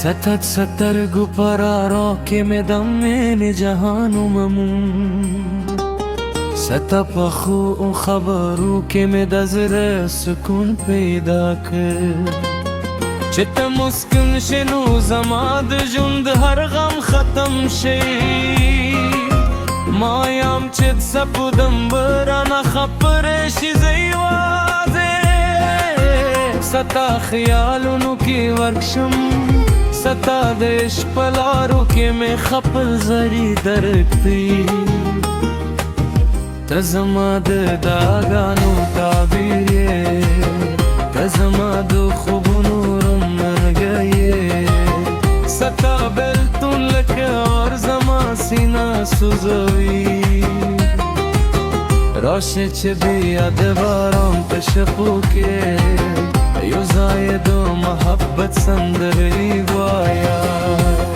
ستت سترګو پرارو کې مې د مینې جهان وموم، ستا پخو خبرو کې مې د زړه سکون پیدا کړ. چې ته مسکن شې نو زما د ژوند هر غم ختم شي. ما یم چې سپودم به رانه خبرې شي زه یوازې ستا خیالونو کې ورک شم. ستا د عشق په لارو کې مې خپل زری درک دی. ته زما د داګانو تعبیر یې، ته زما د خوبونو رڼا یې. ستا بېلتون لکه اور زما سینه سوځوي. راشه چې بیا د باران په شپو کې یو ځای د محبت سندرې وایم.